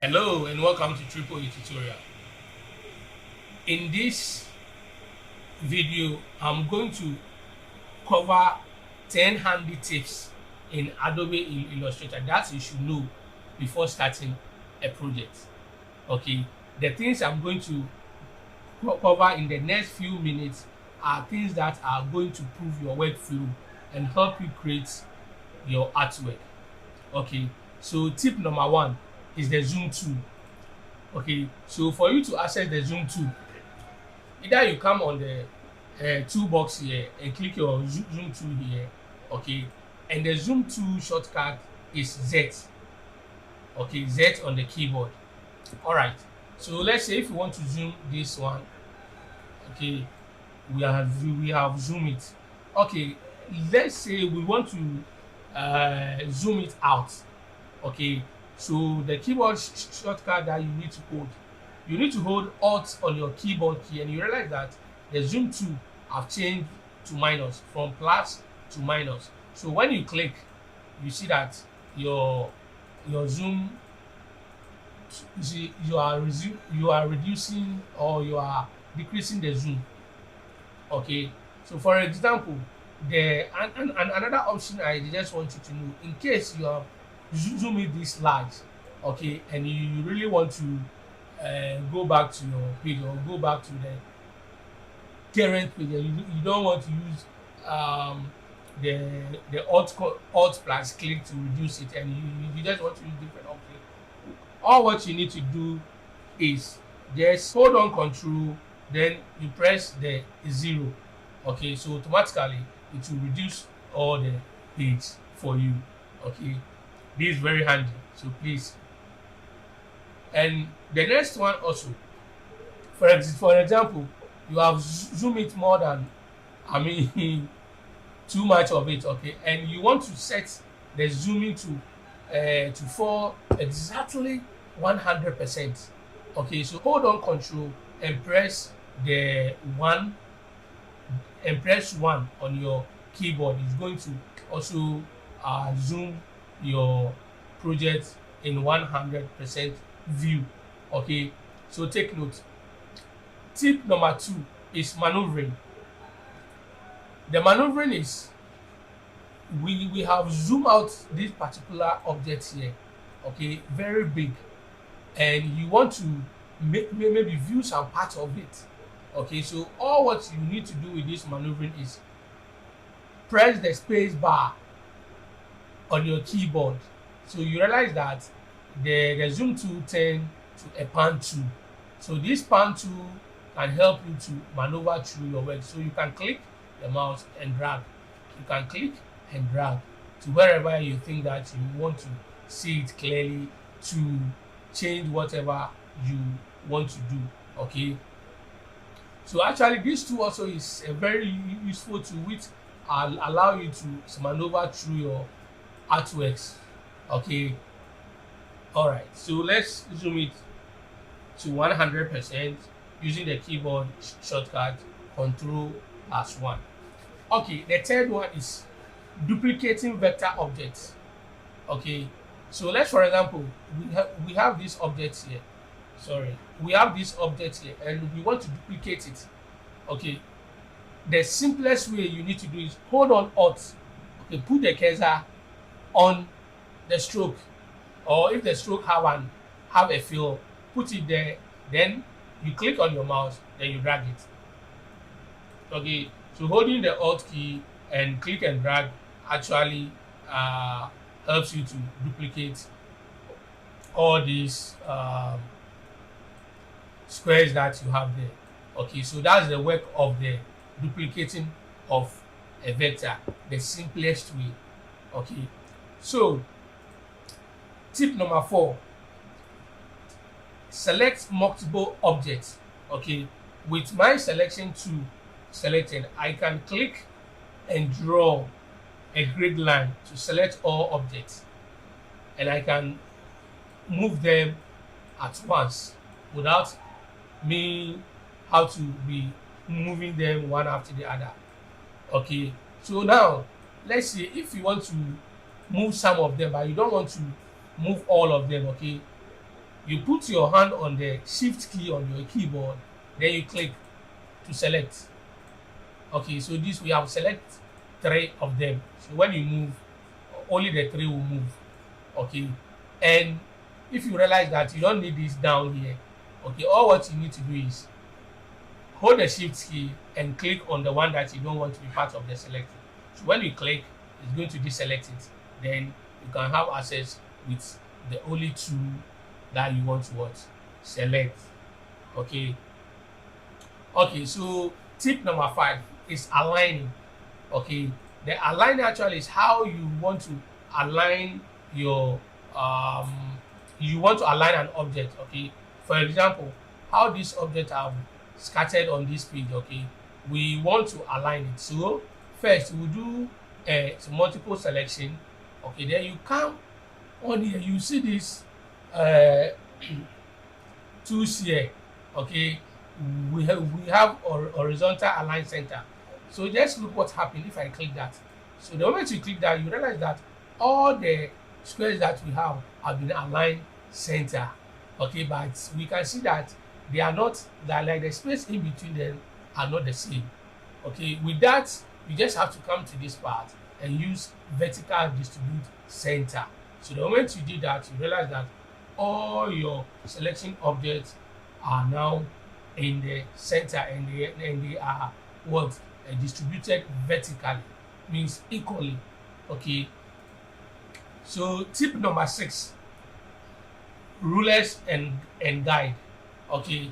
Hello and welcome to Tripple A Tutorial. In this video, I'm going to cover 10 handy tips in Adobe Illustrator that you should know before starting a project. Okay, the things I'm going to cover in the next few minutes are things that are going to prove your workflow and help you create your artwork. Okay, so tip number one is the zoom tool. Okay, so for you to access the zoom tool, either you come on the toolbox here and click your zoom tool here. Okay, and the zoom tool shortcut is Z. Okay, Z on the keyboard. All right, so let's say if you want to zoom this one, okay, we have zoom it. Okay, let's say we want to zoom it out. Okay, so the keyboard shortcut that you need to hold Alt on your keyboard key, and you realize that the zoom tool have changed to minus, from plus to minus. So when you click, you see that your zoom, you see you are reducing or you are decreasing the zoom. Okay, so for example, another option I just want you to know, in case you are zoom it this large, okay, and you really want to go back to your page or go back to the current page, and you don't want to use the alt plus click to reduce it, and you just want to use different option. All what you need to do is just hold on control, then you press the 0. Okay, so automatically it will reduce all the page for you. Okay, this is very handy, so please. And the next one also, for example, you have zoom it more than, too much of it. Okay, and you want to set the zooming to fall exactly 100%. Okay, so hold on control and press the 1 and press 1 on your keyboard. It's going to also zoom your project in 100% view. Okay, so take note. Tip number 2 is maneuvering. The maneuvering is, we have zoomed out this particular object here, okay, very big, and you want to maybe view some part of it. Okay, so all what you need to do with this maneuvering is press the space bar on your keyboard. So you realize that the zoom tool turn to a pan tool. So this pan tool can help you to maneuver through your work. So you can click the mouse and drag. You can click and drag to wherever you think that you want to see it clearly, to change whatever you want to do. Okay, so actually this tool also is a very useful tool which allow you to maneuver through your artworks. Okay, all right, so let's zoom it to 100% using the keyboard shortcut Ctrl+1. Okay, the third one is duplicating vector objects. Okay, so let's, for example, we have this object here. Sorry, we have this object here and we want to duplicate it. Okay, the simplest way you need to do is hold on Alt. Okay, put the cursor on the stroke, or if the stroke have a fill, put it there, then you click on your mouse, then you drag it. Okay, so holding the Alt key and click and drag actually helps you to duplicate all these squares that you have there. Okay, so that's the work of the duplicating of a vector, the simplest way. Okay, so tip number 4, select multiple objects. Okay, with my selection tool selected, I can click and draw a grid line to select all objects, and I can move them at once without me how to be moving them one after the other. Okay, so now let's say if you want to move some of them but you don't want to move all of them. Okay, you put your hand on the shift key on your keyboard, then you click to select. Okay, so this we have select 3 of them. So when you move, only the 3 will move. Okay, and if you realize that you don't need this down here, okay, all what you need to do is hold the shift key and click on the one that you don't want to be part of the selecting. So when you click, it's going to deselect it. Then you can have access with the only 2 that you want to select. Okay. Okay, so tip number 5 is aligning. Okay, the aligning actually is how you want to align your you want to align an object. Okay, for example, how this object are scattered on this page. Okay, we want to align it. So first we do multiple selection. Okay, then you come on here, you see this tools here. Okay, we have horizontal align center. So just look what happened if I click that. So the moment you click that, you realize that all the squares that we have been aligned center. Okay, but we can see that they are not, that like the space in between them are not the same. Okay, with that, you just have to come to this part and use vertical distribute center. So the moment you did that, you realize that all your selection objects are now in the center, and they are what distributed vertically, means equally. Okay, so tip number 6, rulers and guide. Okay,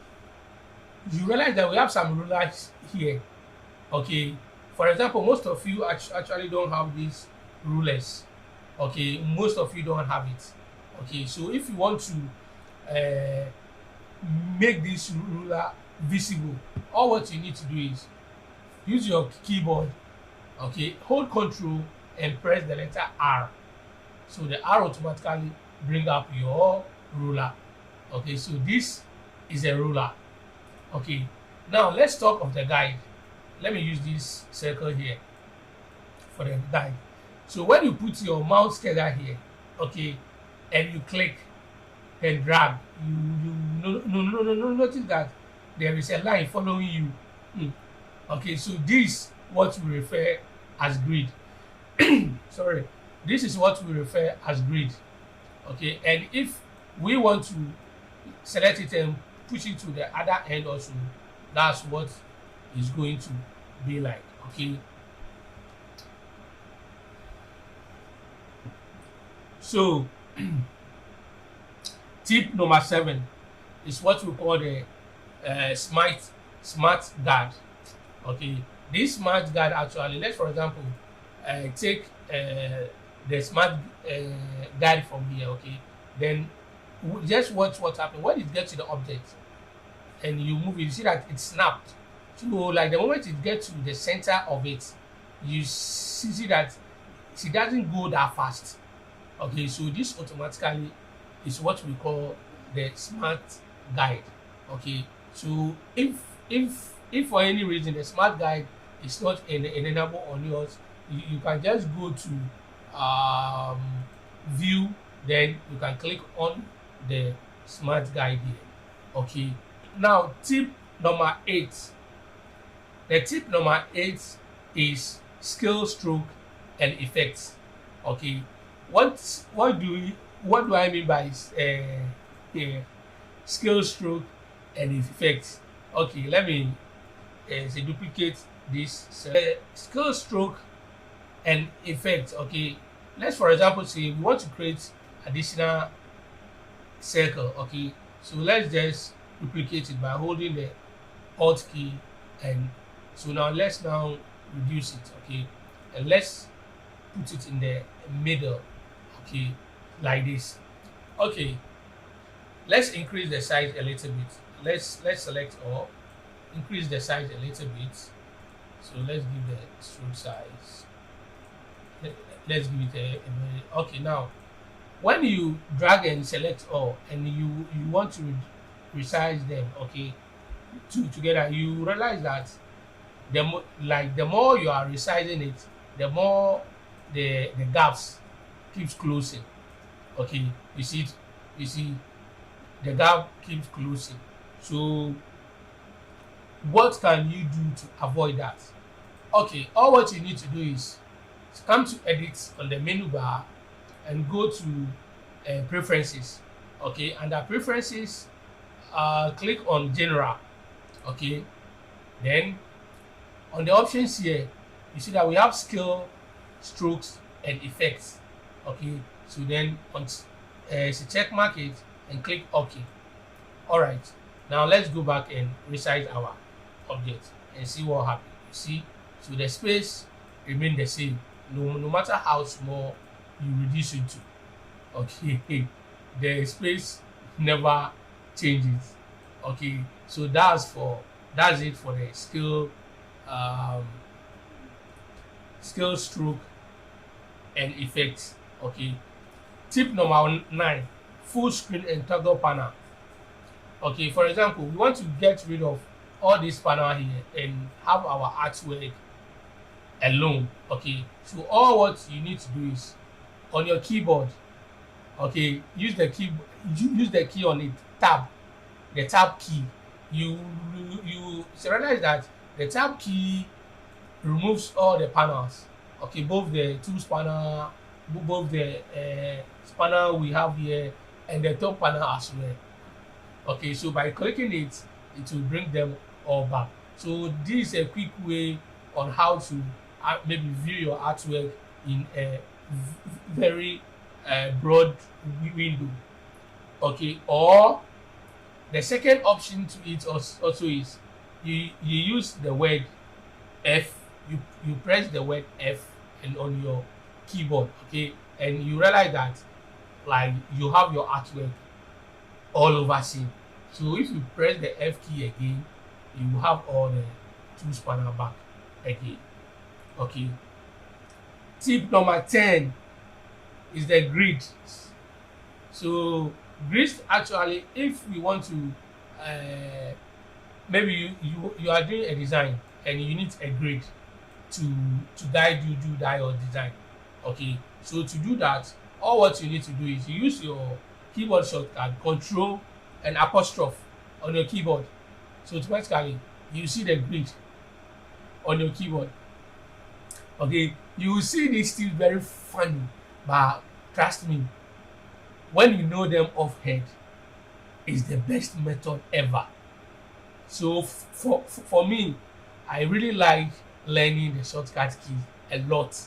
you realize that we have some rulers here. Okay, for example, most of you actually don't have these rulers. Okay, most of you don't have it. Okay, so if you want to make this ruler visible, all what you need to do is use your keyboard. Okay, hold Ctrl and press the letter R. So the R automatically bring up your ruler. Okay, so this is a ruler. Okay, now let's talk of the guide. Let me use this circle here for the guide. So when you put your mouse cursor here, okay, and you click and drag, you notice that there is a line following you. Okay, so this what we refer as grid. Sorry, this is what we refer as grid. Okay, and if we want to select it and push it to the other end also, that's what is going to be like. Okay, so tip number 7 is what we call the smart guard. Okay, this smart guard actually, let's for example take the smart guide from here. Okay, then just watch what happens when it gets to the object and you move it. You see that it snapped. So like the moment it gets to the center of it, you see that it doesn't go that fast. Okay, so this automatically is what we call the smart guide. Okay, so if for any reason the smart guide is not enabled on yours, you can just go to view, then you can click on the smart guide here. Okay, now tip number 8. The tip number 8 is scale, stroke, and effects. Okay, what do I mean by scale, stroke, and effects? Okay, let me say duplicate this scale, stroke, and effect. Okay, let's for example say we want to create additional circle. Okay, so let's just duplicate it by holding the Alt key, and so now let's now reduce it. Okay, and let's put it in the middle. Okay, like this. Okay, let's increase the size a little bit. Let's select all, increase the size a little bit. So let's give the stroke size. Let's give it a okay. Now when you drag and select all and you want to resize them, okay, together, you realize that the more you are resizing it, the more the gaps keeps closing. Okay, you see the gap keeps closing. So what can you do to avoid that? Okay, all what you need to do is come to edit on the menu bar and go to preferences. Okay, under preferences, click on general. Okay, then on the options here, you see that we have scale, strokes, and effects. Okay, so then on check mark it and click OK. All right, now let's go back and resize our object and see what happens. You see, so the space remain the same, no matter how small you reduce it to. Okay, the space never changes. Okay, so that's it for the scale, stroke, and effects. Okay, tip number 9: full screen and toggle panel. Okay, for example, we want to get rid of all this panel here and have our artwork alone. Okay, so all what you need to do is on your keyboard, okay, use the key on it, the tab key. You realize that the tab key removes all the panels. Okay, both the tools panel, both the panel we have here, and the top panel as well. Okay, so by clicking it, it will bring them all back. So this is a quick way on how to maybe view your artwork in a very broad window. Okay, or the second option to it also is you use the word F. You press the word F and on your keyboard. Okay, and you realize that like you have your artwork all over scene. So if you press the F key again, you have all the tools panel back again. Okay, tip number 10 is the grid. So grids, actually, if we want to maybe you are doing a design and you need a grid to guide you do that your design. Okay, so to do that, all what you need to do is you use your keyboard shortcut Control and apostrophe on your keyboard. So automatically you see the grid on your keyboard. Okay, you will see these things very funny, but trust me, when you know them off head, is the best method ever. So for me, I really like learning the shortcut key a lot,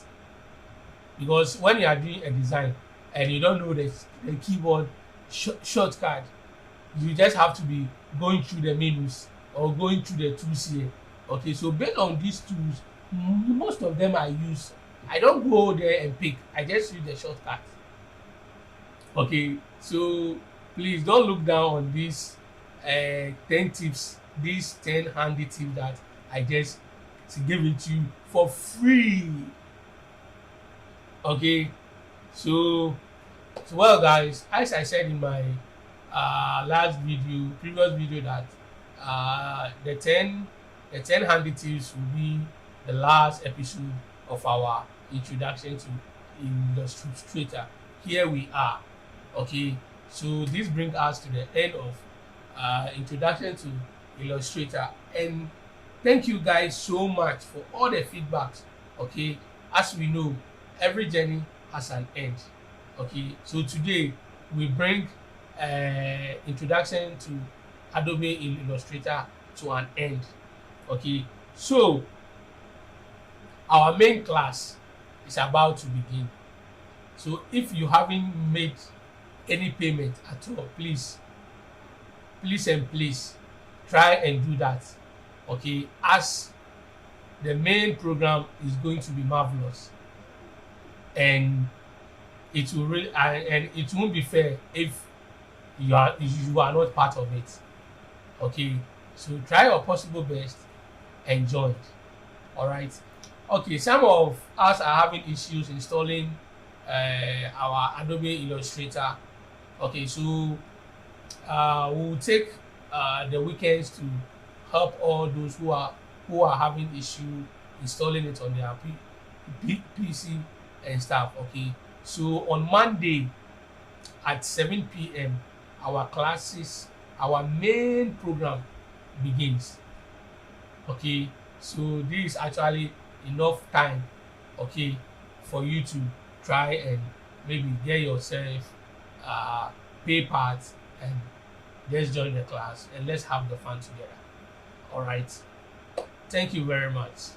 because when you are doing a design and you don't know the keyboard shortcut, you just have to be going through the menus or going through the tools here. Okay, so based on these tools, most of them I use. I don't go there and pick. I just use the shortcut. Okay, so please don't look down on these 10 tips, these 10 handy tips that I just give it to you for free. Okay, so well guys, as I said in my previous video, that the 10 handy tips will be the last episode of our introduction to Illustrator. Here we are. Okay, so this brings us to the end of introduction to Illustrator, and thank you guys so much for all the feedbacks. Okay, as we know, every journey has an end. Okay, so today we bring introduction to Adobe Illustrator to an end. Okay, so our main class is about to begin. So if you haven't made any payment at all, please try and do that. Okay, as the main program is going to be marvelous, and it will really and it won't be fair if you are not part of it. Okay, so try your possible best and join. All right. Okay, some of us are having issues installing our Adobe Illustrator. Okay, so we'll take the weekends to help all those who are having issue installing it on their PC and stuff. Okay, so on Monday at 7 p.m. our classes, our main program begins. Okay, so this is actually enough time, okay, for you to try and maybe get yourself pay parts and let's join the class and let's have the fun together. All right, thank you very much.